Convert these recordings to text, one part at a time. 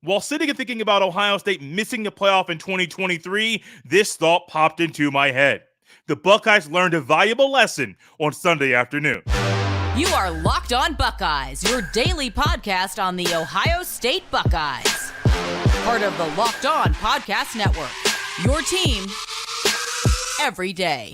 While sitting and thinking about Ohio State missing the playoff in 2023, this thought popped into my head. The Buckeyes learned a valuable lesson on Sunday afternoon. You are Locked On Buckeyes, your daily podcast on the Ohio State Buckeyes. Part of the Locked On Podcast Network, your team every day.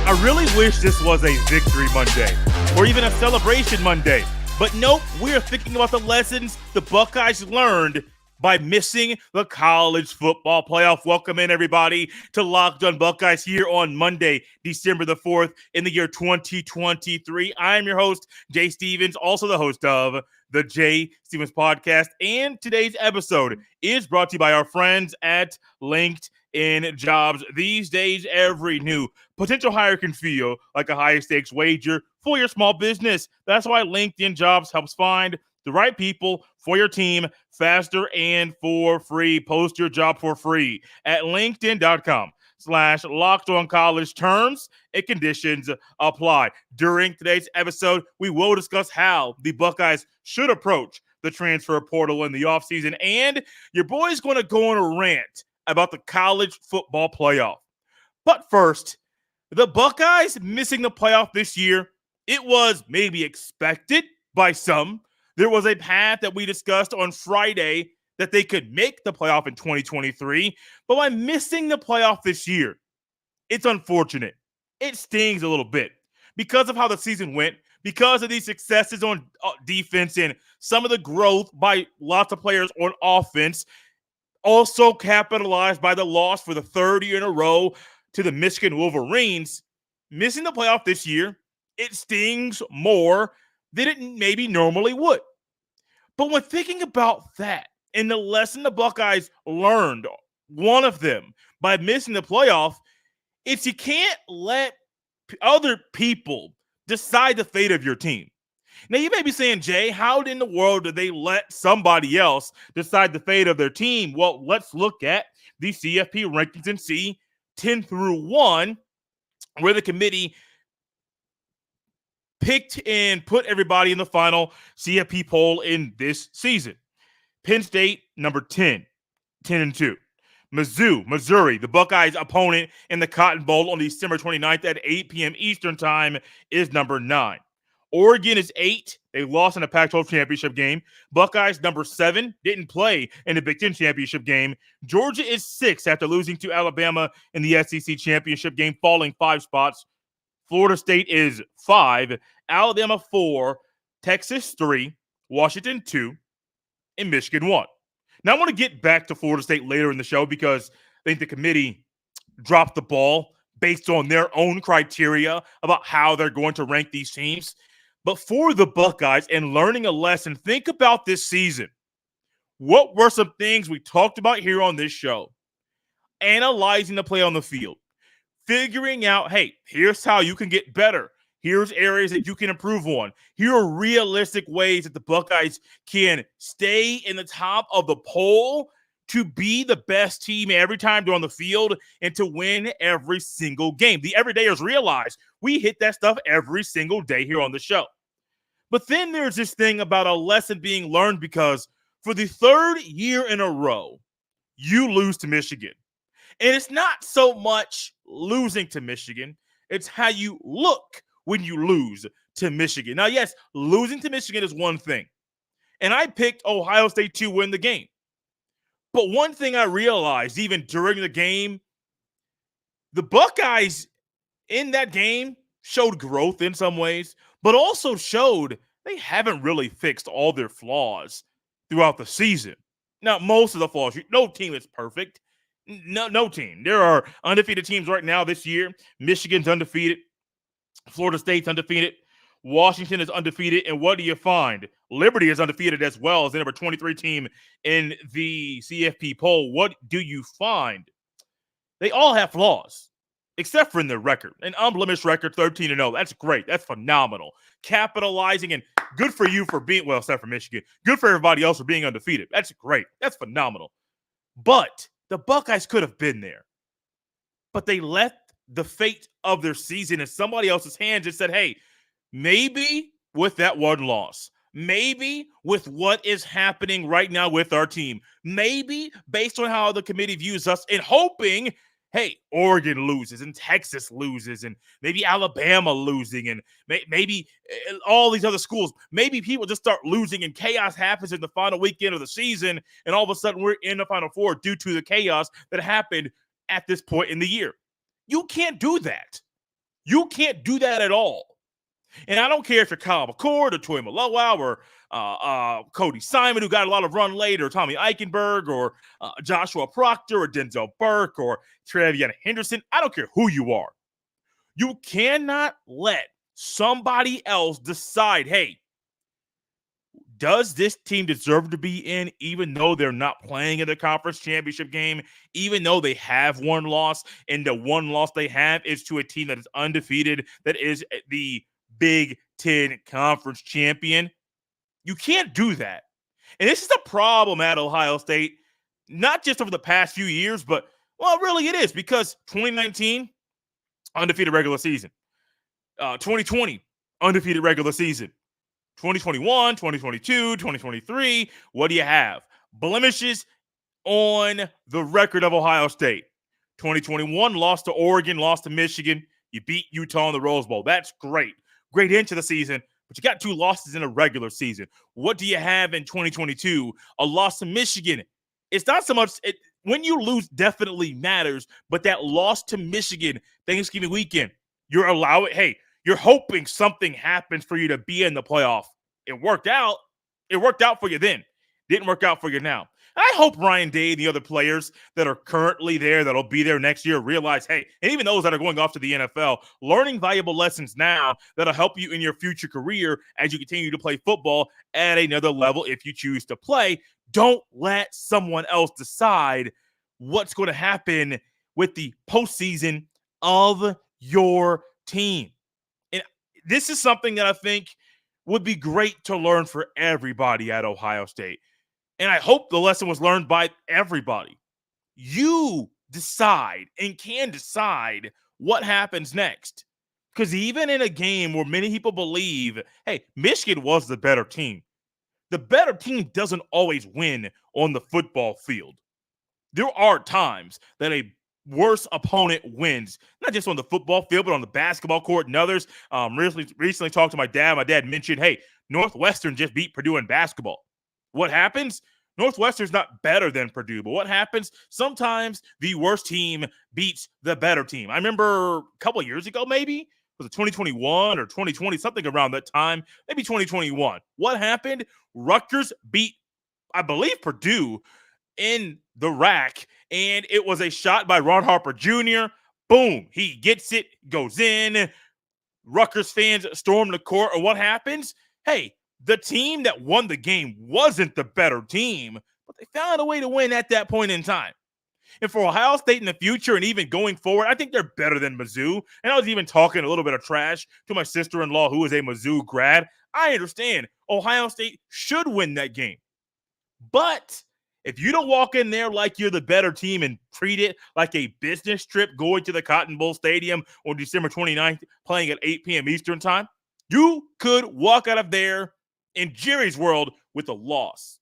I really wish this was a victory Monday or even a celebration Monday. But nope, we are thinking about the lessons the Buckeyes learned by missing the college football playoff. Welcome in, everybody, to Locked On Buckeyes here on Monday, December the 4th in the year 2023. I am your host, Jay Stevens, also the host of the Jay Stevens Podcast. And today's episode is brought to you by our friends at LinkedIn Jobs. These days, every new potential hire can feel like a high-stakes wager for your small business. That's why LinkedIn Jobs helps find the right people for your team faster and for free. Post your job for free at linkedin.com/lockedoncollege. Terms and conditions apply. During today's episode, we will discuss how the Buckeyes should approach the transfer portal in the offseason, and your boy's going to go on a rant about the college football playoff. But first, the Buckeyes missing the playoff this year, it was maybe expected by some. There was a path that we discussed on Friday that they could make the playoff in 2023, but by missing the playoff this year, it's unfortunate. It stings a little bit because of how the season went, because of these successes on defense and some of the growth by lots of players on offense, also capitalized by the loss for the third year in a row to the Michigan Wolverines. Missing the playoff this year, it stings more than it maybe normally would. But when thinking about that and the lesson the Buckeyes learned, one of them, by missing the playoff, it's you can't let other people decide the fate of your team. Now, you may be saying, Jay, how in the world did they let somebody else decide the fate of their team? Well, let's look at the CFP rankings and see 10 through 1, where the committee picked and put everybody in the final CFP poll in this season. Penn State, number 10, 10-2. Mizzou, Missouri, the Buckeyes' opponent in the Cotton Bowl on December 29th at 8 p.m. Eastern Time, is number 9. Oregon is 8. They lost in the Pac-12 championship game. Buckeyes, number 7, didn't play in the Big Ten championship game. Georgia is 6 after losing to Alabama in the SEC championship game, falling 5 spots. Florida State is 5. Alabama 4. Texas 3. Washington 2. And Michigan 1. Now, I want to get back to Florida State later in the show because I think the committee dropped the ball based on their own criteria about how they're going to rank these teams. But for the Buckeyes and learning a lesson, think about this season. What were some things we talked about here on this show? Analyzing the play on the field. Figuring out, hey, here's how you can get better. Here's areas that you can improve on. Here are realistic ways that the Buckeyes can stay in the top of the poll to be the best team every time they're on the field and to win every single game. The everydayers realize we hit that stuff every single day here on the show. But then there's this thing about a lesson being learned because for the third year in a row, you lose to Michigan. And it's not so much losing to Michigan, it's how you look when you lose to Michigan. Now, yes, losing to Michigan is one thing. And I picked Ohio State to win the game. But one thing I realized even during the game, the Buckeyes in that game showed growth in some ways, but also showed they haven't really fixed all their flaws throughout the season. Now, most of the flaws, no team is perfect. No team. There are undefeated teams right now this year. Michigan's undefeated. Florida State's undefeated. Washington is undefeated. And what do you find? Liberty is undefeated as well as the number 23 team in the CFP poll. What do you find? They all have flaws, except for in their record. An unblemished record, 13-0. That's great. That's phenomenal. Capitalizing, and good for you for being, well, except for Michigan. Good for everybody else for being undefeated. That's great. That's phenomenal. But the Buckeyes could have been there. But they left the fate of their season in somebody else's hands and said, hey, maybe with that one loss, maybe with what is happening right now with our team, maybe based on how the committee views us, and hoping, hey, Oregon loses and Texas loses and maybe Alabama losing and maybe all these other schools, maybe people just start losing and chaos happens in the final weekend of the season, and all of a sudden we're in the Final Four due to the chaos that happened at this point in the year. You can't do that. You can't do that at all. And I don't care if you're Kyle McCord or Troy Maloa or Cody Simon, who got a lot of run late, or Tommy Eichenberg or Joshua Proctor or Denzel Burke or Travion Henderson. I don't care who you are. You cannot let somebody else decide, hey, does this team deserve to be in, even though they're not playing in the conference championship game, even though they have one loss, and the one loss they have is to a team that is undefeated, that is the Big Ten conference champion? You can't do that. And this is a problem at Ohio State, not just over the past few years, but, well, really it is, because 2019, undefeated regular season. 2020, undefeated regular season. 2021, 2022, 2023, what do you have? Blemishes on the record of Ohio State. 2021, lost to Oregon, lost to Michigan. You beat Utah in the Rose Bowl. That's great. Great into the season, but you got 2 losses in a regular season. What do you have in 2022? A loss to Michigan. It's not so much when you lose definitely matters, but that loss to Michigan Thanksgiving weekend, you're hoping something happens for you to be in the playoff. It worked out. It worked out for you then. Didn't work out for you now. And I hope Ryan Day and the other players that are currently there, that'll be there next year, realize, hey, and even those that are going off to the NFL, learning valuable lessons now that'll help you in your future career as you continue to play football at another level if you choose to play. Don't let someone else decide what's going to happen with the postseason of your team. And this is something that I think would be great to learn for everybody at Ohio State. And I hope the lesson was learned by everybody. You decide and can decide what happens next. Because even in a game where many people believe, hey, Michigan was the better team, the better team doesn't always win on the football field. There are times that a worse opponent wins, not just on the football field, but on the basketball court and others. Recently talked to my dad. My dad mentioned, hey, Northwestern just beat Purdue in basketball. What happens? Northwestern's not better than Purdue, but what happens? Sometimes the worst team beats the better team. I remember a couple of years ago, maybe, was it 2021 or 2020, something around that time, maybe 2021. What happened? Rutgers beat, I believe, Purdue in the rack, and it was a shot by Ron Harper Jr. Boom, he gets it, goes in. Rutgers fans storm the court, and what happens? Hey, the team that won the game wasn't the better team, but they found a way to win at that point in time. And for Ohio State in the future and even going forward, I think they're better than Mizzou. And I was even talking a little bit of trash to my sister-in-law, who is a Mizzou grad. I understand Ohio State should win that game. But if you don't walk in there like you're the better team and treat it like a business trip going to the Cotton Bowl Stadium on December 29th, playing at 8 p.m. Eastern time, you could walk out of there in Jerry's world with a loss.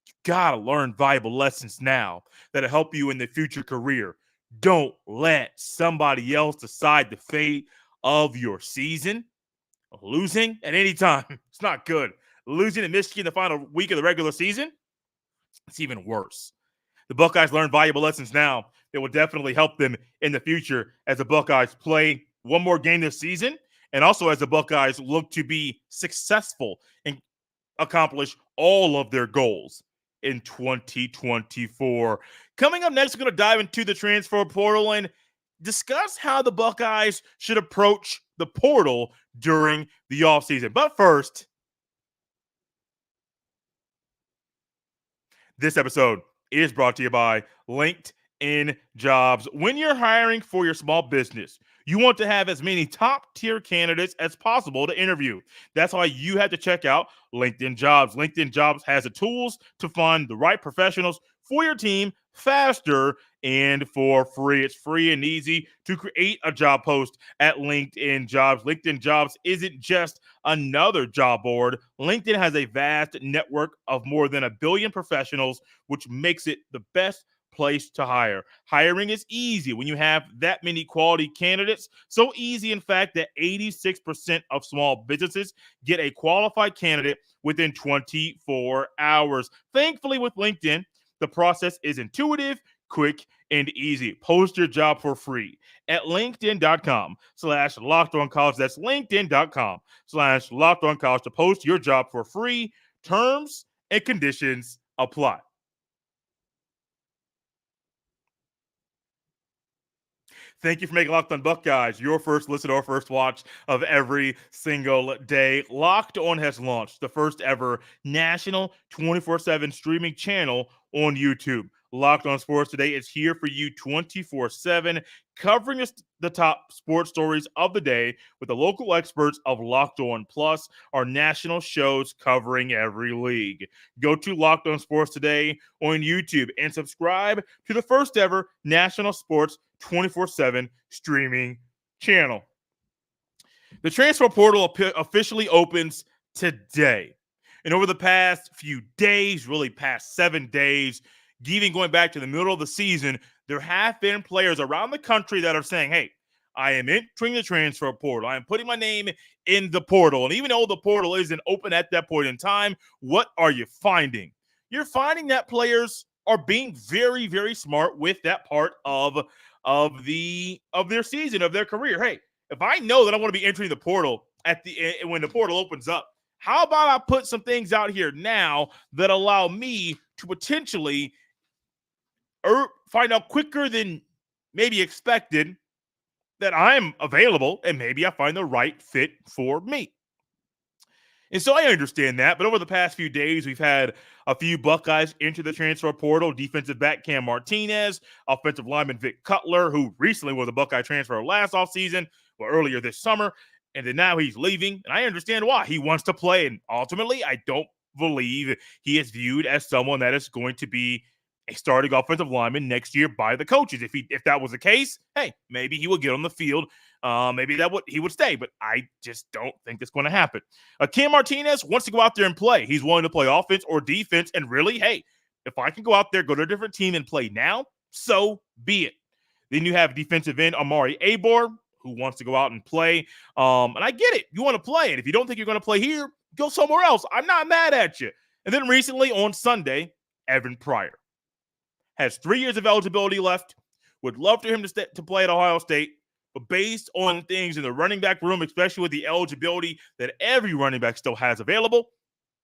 You got to learn valuable lessons now that'll help you in the future career. Don't let somebody else decide the fate of your season. Losing at any time, it's not good. Losing to Michigan the final week of the regular season, it's even worse. The Buckeyes learn valuable lessons now that will definitely help them in the future as the Buckeyes play one more game this season, and also as the Buckeyes look to be successful and accomplish all of their goals in 2024. Coming up next, we're going to dive into the transfer portal and discuss how the Buckeyes should approach the portal during the offseason. But first, this episode is brought to you by LinkedIn Jobs. When you're hiring for your small business, you want to have as many top-tier candidates as possible to interview. That's why you have to check out LinkedIn Jobs. LinkedIn Jobs has the tools to find the right professionals for your team faster and for free. It's free and easy to create a job post at LinkedIn Jobs. LinkedIn Jobs isn't just another job board. LinkedIn has a vast network of more than 1 billion professionals, which makes it the best place to hire. Hiring is easy when you have that many quality candidates. So easy, in fact, that 86% of small businesses get a qualified candidate within 24 hours. Thankfully, with LinkedIn, the process is intuitive, quick, and easy. Post your job for free at linkedin.com/lockedoncollege. That's linkedin.com/lockedoncollege to post your job for free. Terms and conditions apply. Thank you for making Locked On Buckeyes your first listen or first watch of every single day. Locked On has launched the first ever national 24/7 streaming channel on YouTube. Locked On Sports Today is here for you 24/7, covering the top sports stories of the day with the local experts of Locked On Plus, our national shows covering every league. Go to Locked On Sports Today on YouTube and subscribe to the first ever national sports 24/7 streaming channel. The transfer portal officially opens today. And over the past few days, really past 7 days, even going back to the middle of the season, there have been players around the country that are saying, hey, I am entering the transfer portal. I am putting my name in the portal. And even though the portal isn't open at that point in time, what are you finding? You're finding that players are being very, very smart with that part of their season, of their career. Hey, if I know that I want to be entering the portal when the portal opens up, how about I put some things out here now that allow me to potentially find out quicker than maybe expected that I'm available, and maybe I find the right fit for me. And so I understand that, but over the past few days, we've had a few Buckeyes enter the transfer portal. Defensive back Cam Martinez, offensive lineman Vic Cutler, who recently was a Buckeye transfer last offseason, or earlier this summer, and then now he's leaving, and I understand why. He wants to play, and ultimately, I don't believe he is viewed as someone that is going to be a starting offensive lineman next year by the coaches. If that was the case, hey, maybe he would get on the field. Maybe he would stay, but I just don't think that's going to happen. Cam Martinez wants to go out there and play. He's willing to play offense or defense, and really, hey, if I can go out there, go to a different team and play now, so be it. Then you have defensive end Amari Abor, who wants to go out and play. And I get it. You want to play it. If you don't think you're going to play here, go somewhere else. I'm not mad at you. And then recently on Sunday, Evan Pryor has 3 years of eligibility left. Would love for him to play at Ohio State. But based on things in the running back room, especially with the eligibility that every running back still has available,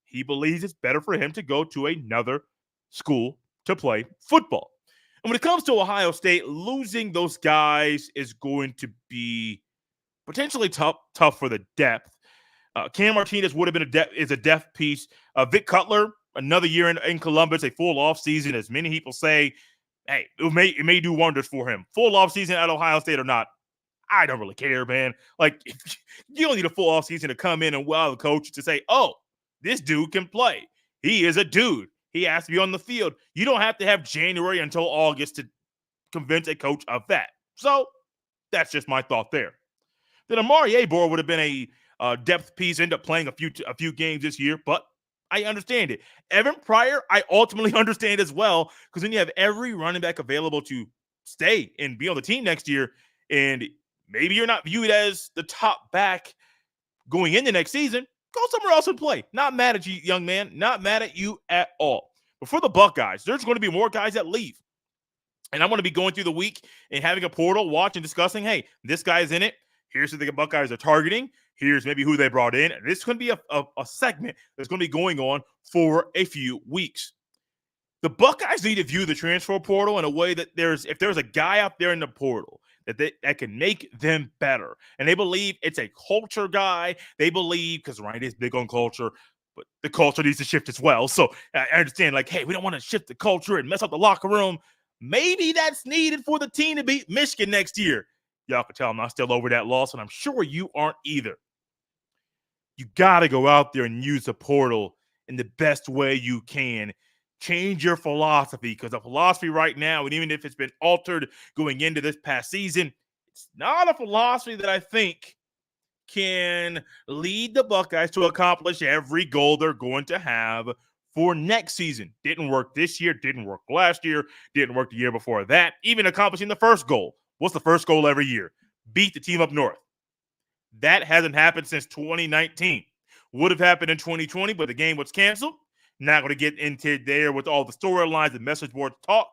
he believes it's better for him to go to another school to play football. And when it comes to Ohio State, losing those guys is going to be potentially tough for the depth. Cam Martinez would have been a depth piece. Vic Cutler, another year in Columbus, a full offseason, as many people say. Hey, it may do wonders for him. Full offseason at Ohio State or not, I don't really care, man. Like, you don't need a full offseason to come in and wow the coach to say, oh, this dude can play. He is a dude. He has to be on the field. You don't have to have January until August to convince a coach of that. So that's just my thought there. Then Amari Abor would have been a depth piece, end up playing a few games this year, but I understand it. Evan Pryor, I ultimately understand as well, because when you have every running back available to stay and be on the team next year, and maybe you're not viewed as the top back going into next season, go somewhere else and play. Not mad at you, young man. Not mad at you at all. But for the Buckeyes, there's going to be more guys that leave. And I'm going to be going through the week and having a portal watch and discussing, hey, this guy's in it. Here's who the Buckeyes are targeting. Here's maybe who they brought in. And this is going to be a segment that's going to be going on for a few weeks. The Buckeyes need to view the transfer portal in a way that if there's a guy out there in the portal that can make them better, and they believe it's a culture guy. They believe, because Ryan is big on culture, but the culture needs to shift as well. So I understand, like, hey, we don't want to shift the culture and mess up the locker room. Maybe that's needed for the team to beat Michigan next year. Y'all can tell I'm not still over that loss, and I'm sure you aren't either. You got to go out there and use the portal in the best way you can. change your philosophy, because the philosophy right now, and even if it's been altered going into this past season, it's not a philosophy that I think can lead the Buckeyes to accomplish every goal they're going to have for next season. Didn't work this year, didn't work last year, didn't work the year before that. Even accomplishing the first goal. What's the first goal every year? Beat the team up north. That hasn't happened since 2019. Would have happened in 2020, but the game was canceled. Not going to get into there with all the storylines and message board talk,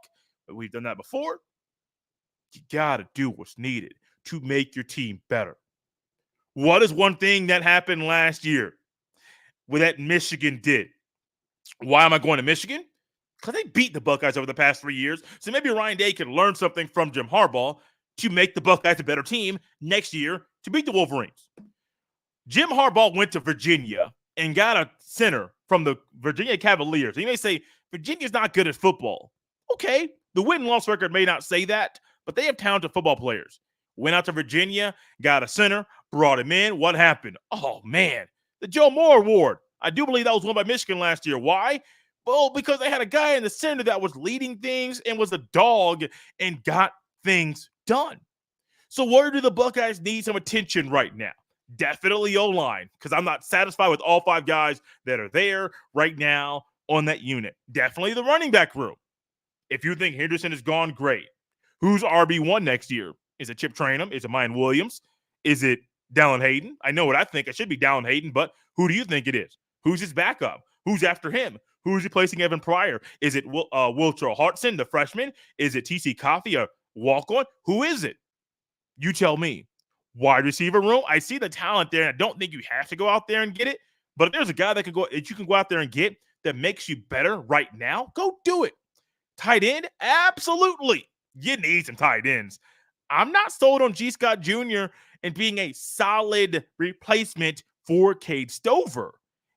but we've done that before. You got to do what's needed to make your team better. What is one thing that happened last year that Michigan did? Why am I going to Michigan? Because they beat the Buckeyes over the past 3 years. So maybe Ryan Day can learn something from Jim Harbaugh to make the Buckeyes a better team next year to beat the Wolverines. Jim Harbaugh went to Virginia and got a center from the Virginia Cavaliers. You may say, Virginia's not good at football. Okay, the win-loss record may not say that, but they have talented football players. Went out to Virginia, got a center, brought him in. What happened? Oh, man, the Joe Moore Award. I do believe that was won by Michigan last year. Why? Well, because they had a guy in the center that was leading things and was a dog and got things done. So where do the Buckeyes need some attention right now? Definitely O-line, because I'm not satisfied with all 5 guys that are there right now on that unit. Definitely the running back room. If you think Henderson has gone, great. Who's RB1 next year? Is it Chip Trayanum? Is it Mayan Williams? Is it Dallin Hayden? I know what I think. It should be Dallin Hayden, but who do you think it is? Who's his backup? Who's after him? Who's replacing Evan Pryor? Is it Wiltro Hartson, the freshman? Is it TC Coffey, a walk-on? Who is it? You tell me. Wide receiver room, I see the talent there, and I don't think you have to go out there and get it. But if there's a guy that you can go out there and get that makes you better right now, go do it. Tight end, absolutely. You need some tight ends. I'm not sold on G. Scott Jr. and being a solid replacement for Cade Stover.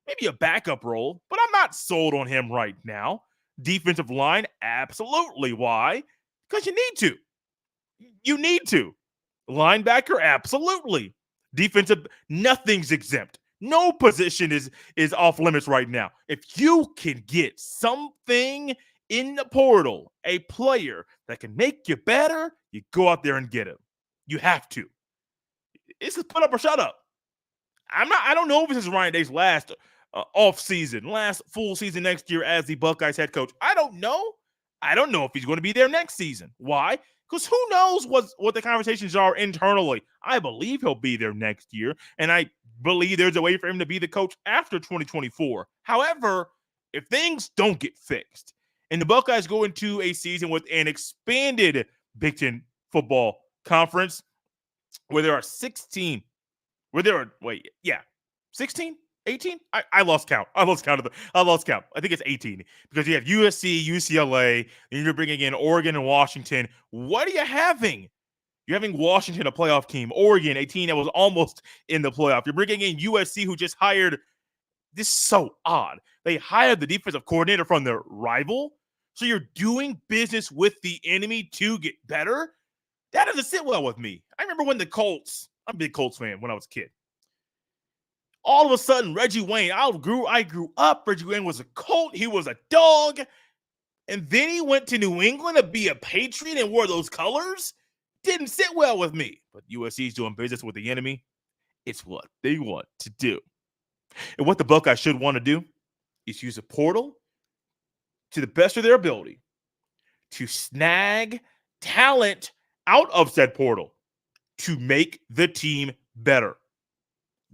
Maybe a backup role, but I'm not sold on him right now. Defensive line, absolutely. Why? Because you need to. You need to. Linebacker, absolutely. Defensive, nothing's exempt. No position is off limits right now. If you can get something in the portal, a player that can make you better, you go out there and get him. You have to. It's just put up or shut up. I don't know if this is Ryan Day's last off season, last full season next year as the Buckeyes head coach. I don't know. I don't know if he's going to be there next season. Why? Because who knows what the conversations are internally. I believe he'll be there next year, and I believe there's a way for him to be the coach after 2024. However, if things don't get fixed and the Buckeyes go into a season with an expanded Big Ten football conference where there are 16, 16? 18? I lost count. I lost count. I think it's 18 because you have USC, UCLA, and you're bringing in Oregon and Washington. What are you having? You're having Washington, a playoff team. Oregon, a team that was almost in the playoff. You're bringing in USC, who just hired. This is so odd. They hired the defensive coordinator from their rival. So you're doing business with the enemy to get better? That doesn't sit well with me. I remember when the Colts, I'm a big Colts fan when I was a kid. All of a sudden, Reggie Wayne, I grew up. Reggie Wayne was a Colt. He was a dog. And then he went to New England to be a Patriot and wore those colors. Didn't sit well with me. But USC's doing business with the enemy. It's what they want to do. And what the Buckeyes should want to do is use a portal to the best of their ability to snag talent out of said portal to make the team better.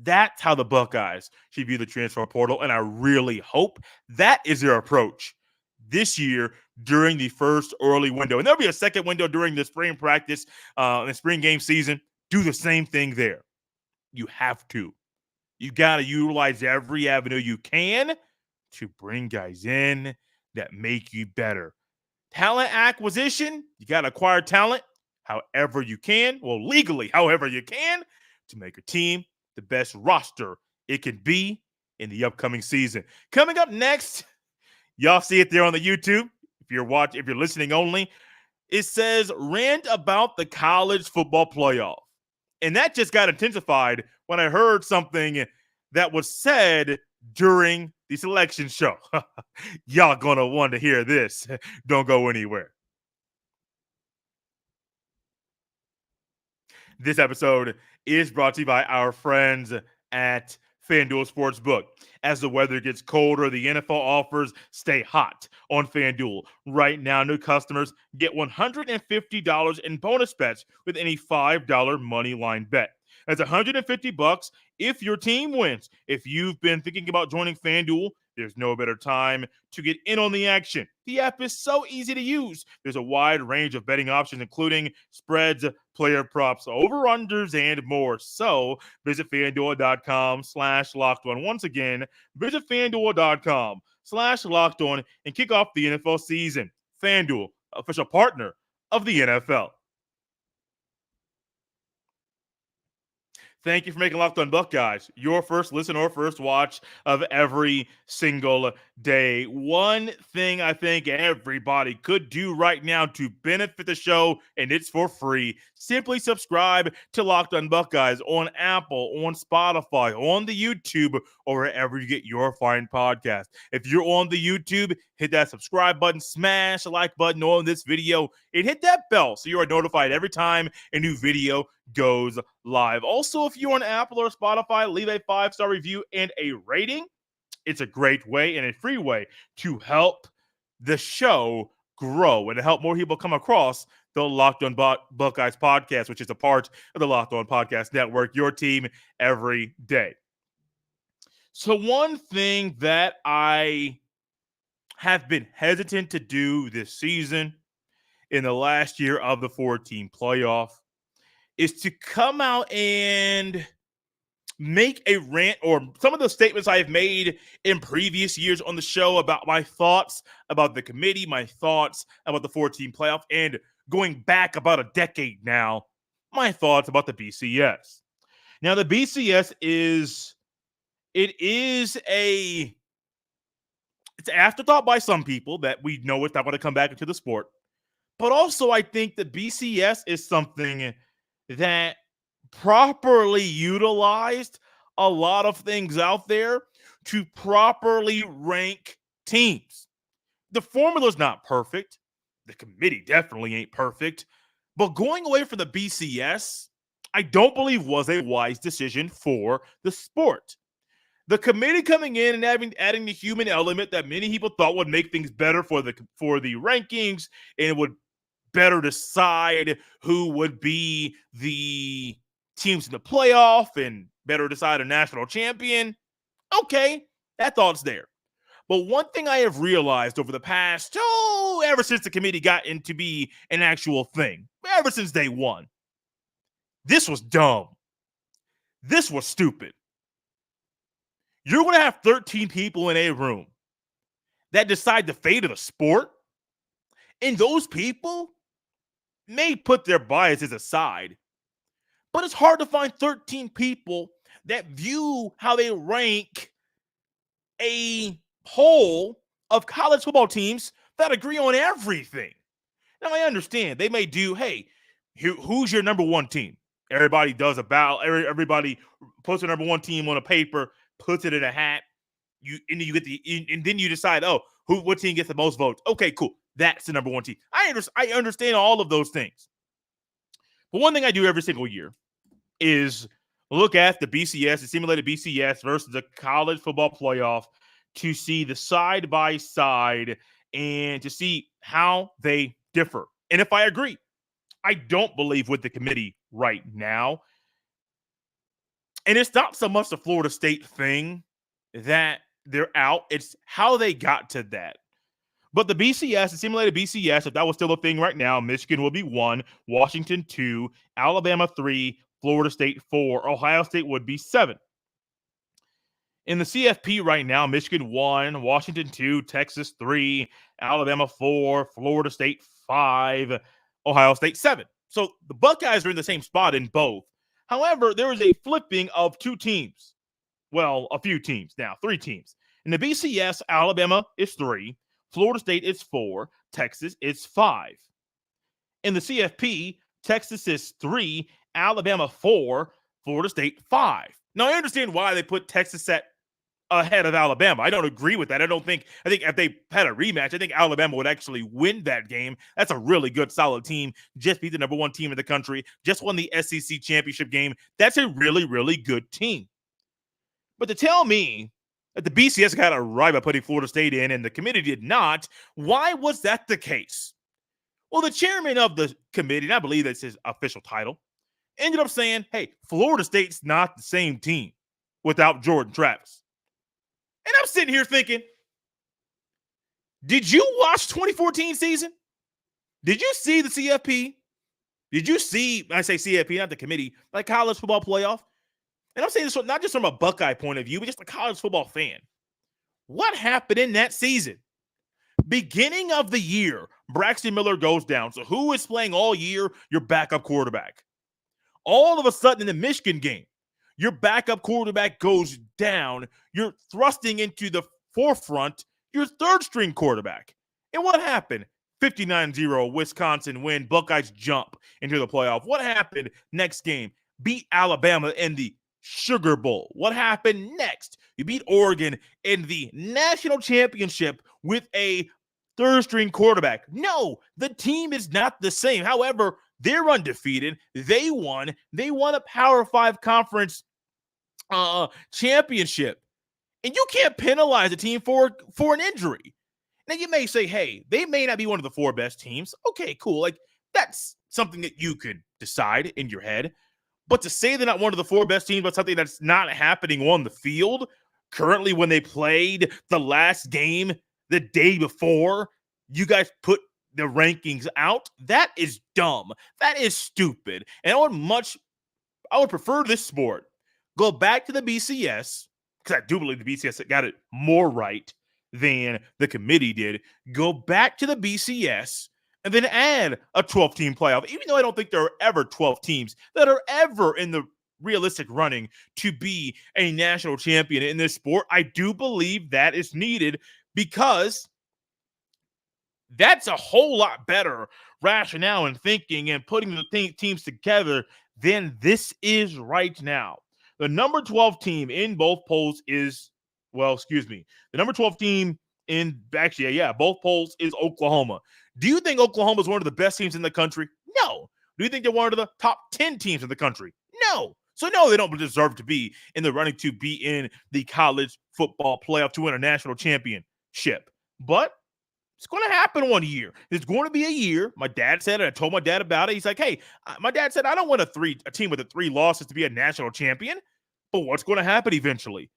That's how the Buckeyes should view the transfer portal, and I really hope that is their approach this year during the first early window. And there'll be a second window during the spring practice, the spring game season. Do the same thing there. You have to. You got to utilize every avenue you can to bring guys in that make you better. Talent acquisition, you got to acquire talent however you can, well, legally, however you can, to make a team the best roster it can be in the upcoming season. Coming up next, y'all see it there on the YouTube. If you're listening only, it says rant about the college football playoff. And that just got intensified when I heard something that was said during the selection show. Y'all gonna want to hear this. Don't go anywhere. This episode is brought to you by our friends at FanDuel Sportsbook. As the weather gets colder, the NFL offers stay hot on FanDuel. Right now, new customers get $150 in bonus bets with any $5 money line bet. That's $150 if your team wins. If you've been thinking about joining FanDuel, there's no better time to get in on the action. The app is so easy to use. There's a wide range of betting options, including spreads, player props, over-unders, and more. So visit FanDuel.com/LockedOn. Once again, visit FanDuel.com/LockedOn and kick off the NFL season. FanDuel, official partner of the NFL. Thank you for making Locked On Buckeyes your first listen or first watch of every single day. One thing I think everybody could do right now to benefit the show, and it's for free. Simply subscribe to Locked On Buckeyes on Apple, on Spotify, on the YouTube, or wherever you get your fine podcast. If you're on the YouTube, hit that subscribe button, smash the like button on this video, and hit that bell so you are notified every time a new video goes live. Also, if you're on Apple or Spotify, leave a 5-star review and a rating. It's a great way and a free way to help the show grow and to help more people come across the Locked On Buckeyes podcast, which is a part of the Locked On Podcast Network, your team every day. So one thing that I have been hesitant to do this season in the last year of the 4-team playoff is to come out and make a rant or some of the statements I have made in previous years on the show about my thoughts about the committee, my thoughts about the 4-team playoff, and going back about a decade now, my thoughts about the BCS. Now, the BCS it's an afterthought by some people that we know it's not going to come back into the sport. But also, I think the BCS is something that properly utilized a lot of things out there to properly rank teams. The formula is not perfect. The committee definitely ain't perfect. But going away from the BCS, I don't believe was a wise decision for the sport. The committee coming in and adding the human element that many people thought would make things better for the rankings, and it would better decide who would be the teams in the playoff and better decide a national champion. Okay, that thought's there. But one thing I have realized over the past, ever since the committee got into be an actual thing, ever since day one, this was dumb. This was stupid. You're going to have 13 people in a room that decide the fate of the sport, and those people may put their biases aside, but it's hard to find 13 people that view how they rank a whole of college football teams that agree on everything. Now, I understand they may do, hey, who's your number one team? Everybody does a ballot. Everybody puts their number one team on a paper, puts it in a hat. And then you decide, what team gets the most votes? Okay, cool. That's the number one team. I understand all of those things. But one thing I do every single year is look at the BCS, the simulated BCS versus the college football playoff to see the side by side and to see how they differ. And if I agree, I don't believe with the committee right now. And it's not so much the Florida State thing that they're out. It's how they got to that. But the BCS, the simulated BCS, if that was still a thing right now, Michigan will be 1, Washington 2, Alabama 3, Florida State 4, Ohio State would be 7. In the CFP right now, Michigan 1, Washington 2, Texas 3, Alabama 4, Florida State 5, Ohio State 7. So the Buckeyes are in the same spot in both. However, there is a flipping of 2 teams. Well, a few teams now, 3 teams. In the BCS, Alabama is 3, Florida State is 4, Texas is 5. In the CFP, Texas is 3, Alabama 4, Florida State 5. Now, I understand why they put Texas at ahead of Alabama. I don't agree with that. I think if they had a rematch, I think Alabama would actually win that game. That's a really good, solid team. Just beat the number 1 team in the country. Just won the SEC championship game. That's a really, really good team. But to tell me that the BCS got it right by putting Florida State in and the committee did not, why was that the case? Well, the chairman of the committee, and I believe that's his official title, ended up saying, hey, Florida State's not the same team without Jordan Travis. And I'm sitting here thinking, did you watch 2014 season? Did you see the CFP? Did you see, I say CFP, not the committee, like college football playoff? And I'm saying this not just from a Buckeye point of view, but just a college football fan. What happened in that season? Beginning of the year, Braxton Miller goes down. So who is playing all year? Your backup quarterback. All of a sudden in the Michigan game, your backup quarterback goes down. You're thrusting into the forefront your third-string quarterback. And what happened? 59-0 Wisconsin win. Buckeyes jump into the playoff. What happened next game? Beat Alabama in the Sugar Bowl. What happened next? You beat Oregon in the national championship with a third-string quarterback. No, the team is not the same. However, they're undefeated. They won. They won a Power 5 conference championship. And you can't penalize a team for an injury. Now, you may say, hey, they may not be one of the 4 best teams. Okay, cool. Like, that's something that you can decide in your head. But to say they're not one of the 4 best teams, but something that's not happening on the field, currently when they played the last game the day before, you guys put the rankings out, that is dumb. That is stupid. And I would prefer this sport go back to the BCS, because I do believe the BCS got it more right than the committee did. Go back to the BCS and then add a 12-team playoff, even though I don't think there are ever 12 teams that are ever in the realistic running to be a national champion in this sport. I do believe that is needed because that's a whole lot better rationale and thinking and putting the teams together than this is right now. The number 12 team in both polls is, the number 12 team in, both polls is Oklahoma. Do you think Oklahoma is one of the best teams in the country? No. Do you think they're one of the top 10 teams in the country? No. So, no, they don't deserve to be in the running to be in the college football playoff to win a national championship. But it's going to happen one year. There's going to be a year. My dad said it. I told my dad about it. He's like, hey, my dad said, I don't want a team with 3 losses to be a national champion. But what's going to happen eventually?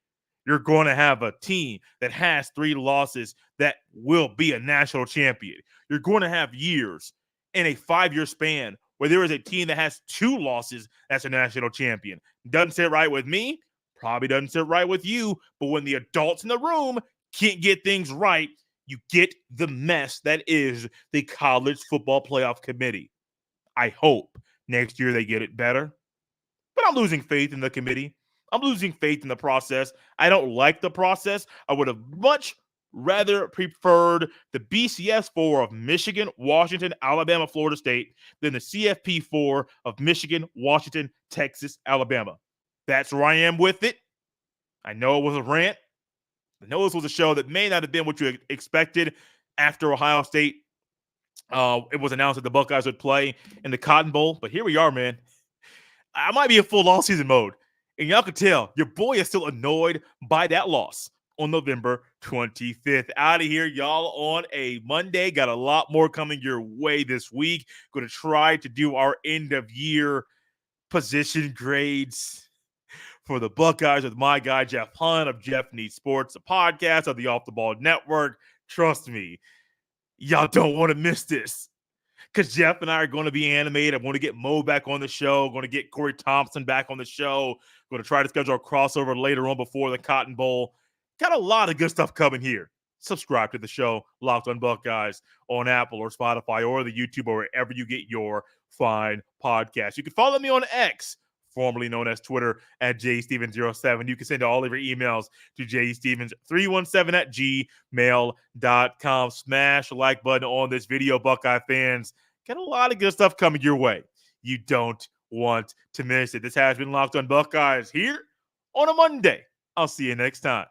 You're going to have a team that has 3 losses that will be a national champion. You're going to have years in a 5-year span where there is a team that has 2 losses that's a national champion. Doesn't sit right with me. Probably doesn't sit right with you. But when the adults in the room can't get things right, you get the mess that is the college football playoff committee. I hope next year they get it better. But I'm losing faith in the committee. I'm losing faith in the process. I don't like the process. I would have much rather preferred the BCS 4 of Michigan, Washington, Alabama, Florida State than the CFP 4 of Michigan, Washington, Texas, Alabama. That's where I am with it. I know it was a rant. I know this was a show that may not have been what you expected after Ohio State. It was announced that the Buckeyes would play in the Cotton Bowl, but here we are, man. I might be in full all-season mode. And y'all can tell your boy is still annoyed by that loss on November 25th. Out of here, y'all, on a Monday. Got a lot more coming your way this week. Going to try to do our end-of-year position grades for the Buckeyes with my guy, Jeff Hunt of Jeff Needs Sports, a podcast of the Off the Ball Network. Trust me, y'all don't want to miss this. Because Jeff and I are going to be animated. I'm going to get Mo back on the show. Going to get Corey Thompson back on the show. Going to try to schedule a crossover later on before the Cotton Bowl. Got a lot of good stuff coming here. Subscribe to the show, Locked on Buckeyes, on Apple or Spotify or the YouTube or wherever you get your fine podcasts. You can follow me on X, formerly known as Twitter, at jstevens07. You can send all of your emails to jstevens317@gmail.com. Smash the like button on this video, Buckeye fans. Got a lot of good stuff coming your way. You don't want to miss it. This has been Locked on Buckeyes here on a Monday. I'll see you next time.